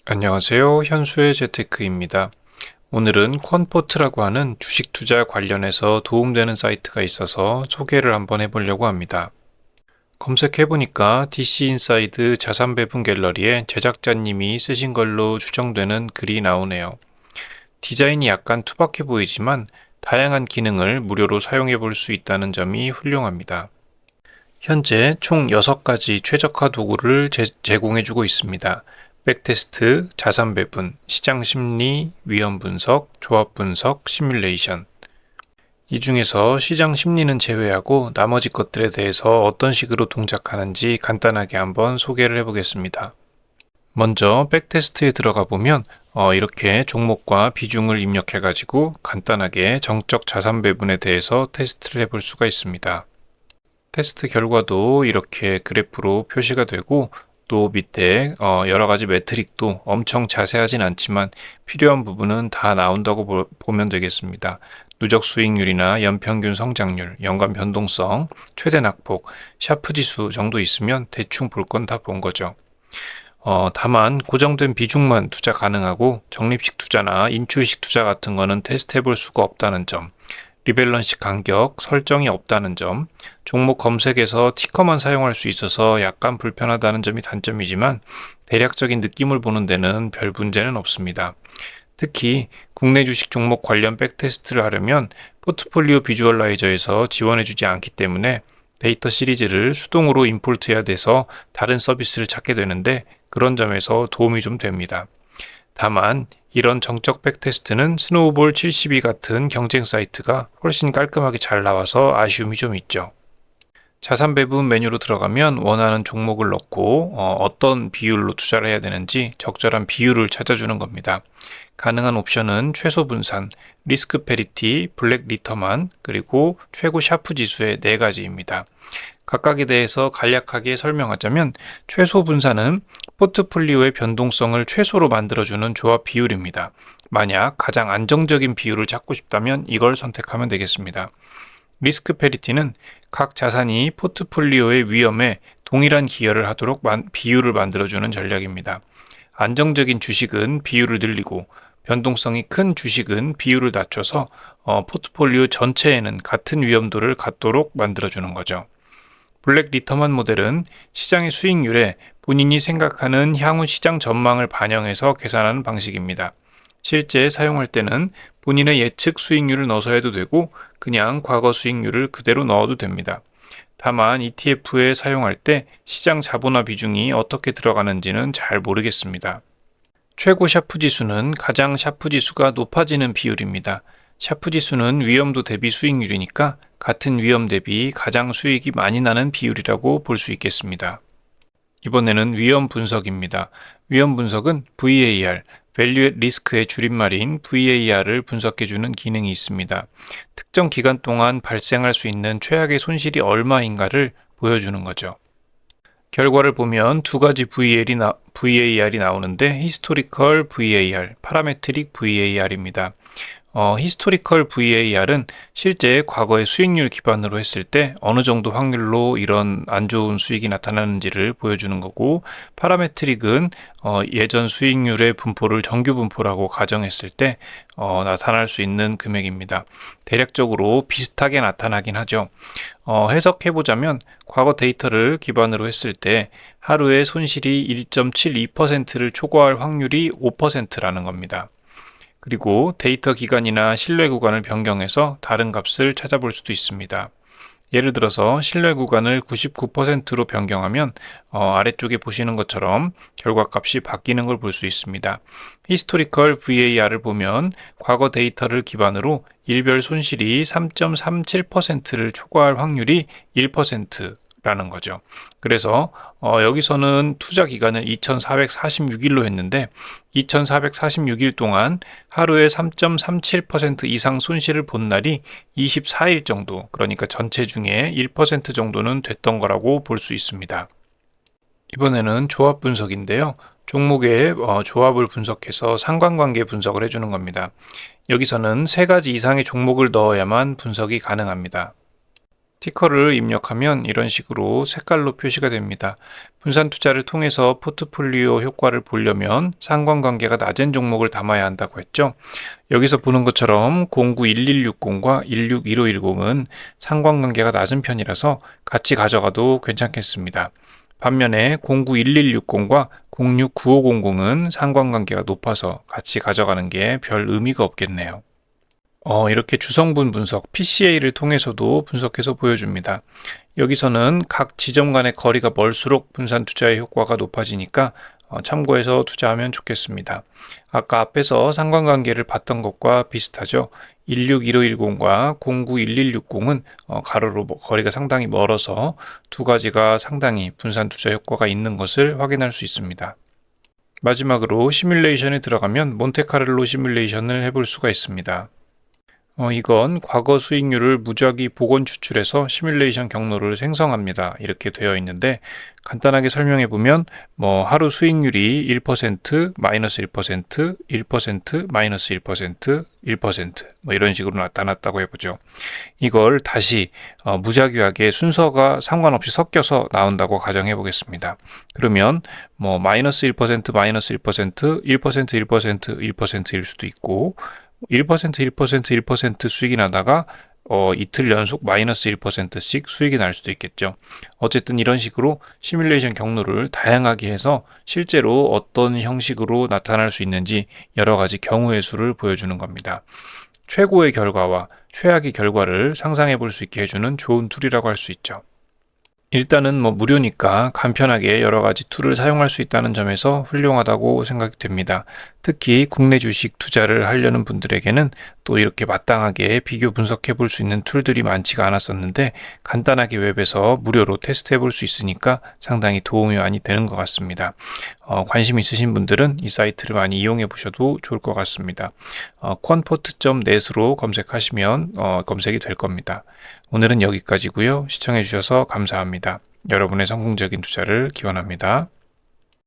안녕하세요. 현수의 재테크입니다. 오늘은 퀀포트라고 하는 주식 투자 관련해서 도움되는 사이트가 있어서 소개를 한번 해보려고 합니다. 검색해보니까 DC인사이드 자산 배분 갤러리에 제작자님이 쓰신 걸로 추정되는 글이 나오네요. 디자인이 약간 투박해 보이지만 다양한 기능을 무료로 사용해 볼 수 있다는 점이 훌륭합니다. 현재 총 6가지 최적화 도구를 제공해주고 있습니다. 백테스트, 자산 배분, 시장 심리, 위험 분석, 조합 분석, 시뮬레이션. 이 중에서 시장 심리는 제외하고 나머지 것들에 대해서 어떤 식으로 동작하는지 간단하게 한번 소개를 해보겠습니다. 먼저 백테스트에 들어가 보면 이렇게 종목과 비중을 입력해가지고 간단하게 정적 자산 배분에 대해서 테스트를 해볼 수가 있습니다. 테스트 결과도 이렇게 그래프로 표시가 되고 또 밑에 여러 가지 매트릭도 엄청 자세하진 않지만 필요한 부분은 다 나온다고 보면 되겠습니다. 누적 수익률이나 연평균 성장률, 연간 변동성, 최대 낙폭, 샤프 지수 정도 있으면 대충 볼 건 다 본 거죠. 다만 고정된 비중만 투자 가능하고 적립식 투자나 인출식 투자 같은 거는 테스트 해볼 수가 없다는 점, 리밸런스 간격 설정이 없다는 점, 종목 검색에서 티커만 사용할 수 있어서 약간 불편하다는 점이 단점이지만 대략적인 느낌을 보는 데는 별 문제는 없습니다. 특히 국내 주식 종목 관련 백테스트를 하려면 포트폴리오 비주얼라이저에서 지원해주지 않기 때문에 데이터 시리즈를 수동으로 임포트해야 돼서 다른 서비스를 찾게 되는데 그런 점에서 도움이 좀 됩니다. 다만 이런 정적 백테스트는 스노우볼 72 같은 경쟁 사이트가 훨씬 깔끔하게 잘 나와서 아쉬움이 좀 있죠. 자산 배분 메뉴로 들어가면 원하는 종목을 넣고 어떤 비율로 투자를 해야 되는지 적절한 비율을 찾아주는 겁니다. 가능한 옵션은 최소 분산, 리스크 페리티, 블랙 리터만, 그리고 최고 샤프 지수의 4가지입니다. 각각에 대해서 간략하게 설명하자면 최소 분산은 포트폴리오의 변동성을 최소로 만들어주는 조합 비율입니다. 만약 가장 안정적인 비율을 찾고 싶다면 이걸 선택하면 되겠습니다. 리스크 페리티는 각 자산이 포트폴리오의 위험에 동일한 기여를 하도록 비율을 만들어주는 전략입니다. 안정적인 주식은 비율을 늘리고 변동성이 큰 주식은 비율을 낮춰서 포트폴리오 전체에는 같은 위험도를 갖도록 만들어주는 거죠. 블랙 리터만 모델은 시장의 수익률에 본인이 생각하는 향후 시장 전망을 반영해서 계산하는 방식입니다. 실제 사용할 때는 본인의 예측 수익률을 넣어서 해도 되고 그냥 과거 수익률을 그대로 넣어도 됩니다. 다만 ETF에 사용할 때 시장 자본화 비중이 어떻게 들어가는지는 잘 모르겠습니다. 최고 샤프 지수는 가장 샤프 지수가 높아지는 비율입니다. 샤프 지수는 위험도 대비 수익률이니까 같은 위험 대비 가장 수익이 많이 나는 비율이라고 볼 수 있겠습니다. 이번에는 위험 분석입니다. 위험 분석은 VAR, Value at Risk의 줄임말인 VAR을 분석해주는 기능이 있습니다. 특정 기간 동안 발생할 수 있는 최악의 손실이 얼마인가를 보여주는 거죠. 결과를 보면 2가지 VAR이 나오는데 Historical VAR, Parametric VAR입니다. 히스토리컬 VAR은 실제 과거의 수익률 기반으로 했을 때 어느 정도 확률로 이런 안 좋은 수익이 나타나는지를 보여주는 거고, 파라메트릭은 예전 수익률의 분포를 정규 분포라고 가정했을 때 나타날 수 있는 금액입니다. 대략적으로 비슷하게 나타나긴 하죠. 해석해보자면 과거 데이터를 기반으로 했을 때 하루에 손실이 1.72%를 초과할 확률이 5%라는 겁니다. 그리고 데이터 기간이나 신뢰 구간을 변경해서 다른 값을 찾아볼 수도 있습니다. 예를 들어서 신뢰 구간을 99%로 변경하면 아래쪽에 보시는 것처럼 결과값이 바뀌는 걸 볼 수 있습니다. 히스토리컬 VAR을 보면 과거 데이터를 기반으로 일별 손실이 3.37%를 초과할 확률이 1%라는 거죠. 그래서 여기서는 투자 기간을 2446일로 했는데 2446일 동안 하루에 3.37% 이상 손실을 본 날이 24일 정도, 그러니까 전체 중에 1% 정도는 됐던 거라고 볼 수 있습니다. 이번에는 조합 분석인데요. 종목의 조합을 분석해서 상관관계 분석을 해주는 겁니다. 여기서는 3가지 이상의 종목을 넣어야만 분석이 가능합니다. 티커를 입력하면 이런 식으로 색깔로 표시가 됩니다. 분산 투자를 통해서 포트폴리오 효과를 보려면 상관관계가 낮은 종목을 담아야 한다고 했죠. 여기서 보는 것처럼 091160과 161510은 상관관계가 낮은 편이라서 같이 가져가도 괜찮겠습니다. 반면에 091160과 069500은 상관관계가 높아서 같이 가져가는 게 별 의미가 없겠네요. 이렇게 주성분 분석, PCA를 통해서도 분석해서 보여줍니다. 여기서는 각 지점 간의 거리가 멀수록 분산 투자의 효과가 높아지니까 참고해서 투자하면 좋겠습니다. 아까 앞에서 상관관계를 봤던 것과 비슷하죠. 161510과 091160은 가로로 거리가 상당히 멀어서 두 가지가 상당히 분산 투자 효과가 있는 것을 확인할 수 있습니다. 마지막으로 시뮬레이션에 들어가면 몬테카를로 시뮬레이션을 해볼 수가 있습니다. 이건 과거 수익률을 무작위 복원 추출해서 시뮬레이션 경로를 생성합니다. 이렇게 되어 있는데 간단하게 설명해 보면 하루 수익률이 1%, 마이너스 1%, 1%, 마이너스 1%, 1% 이런 식으로 나타났다고 해보죠. 이걸 다시 무작위하게 순서가 상관없이 섞여서 나온다고 가정해 보겠습니다. 그러면 마이너스 1%, 마이너스 1%, 1%, 1%, 1%일 수도 있고 1%, 1%, 1% 수익이 나다가 이틀 연속 마이너스 1%씩 수익이 날 수도 있겠죠. 어쨌든 이런 식으로 시뮬레이션 경로를 다양하게 해서 실제로 어떤 형식으로 나타날 수 있는지 여러 가지 경우의 수를 보여주는 겁니다. 최고의 결과와 최악의 결과를 상상해 볼 수 있게 해주는 좋은 툴이라고 할 수 있죠. 일단은 무료니까 간편하게 여러 가지 툴을 사용할 수 있다는 점에서 훌륭하다고 생각이 됩니다. 특히 국내 주식 투자를 하려는 분들에게는 또 이렇게 마땅하게 비교 분석해 볼 수 있는 툴들이 많지가 않았었는데 간단하게 웹에서 무료로 테스트해 볼 수 있으니까 상당히 도움이 많이 되는 것 같습니다. 관심 있으신 분들은 이 사이트를 많이 이용해 보셔도 좋을 것 같습니다. quantport.net으로 검색하시면 검색이 될 겁니다. 오늘은 여기까지고요. 시청해 주셔서 감사합니다. 여러분의 성공적인 투자를 기원합니다.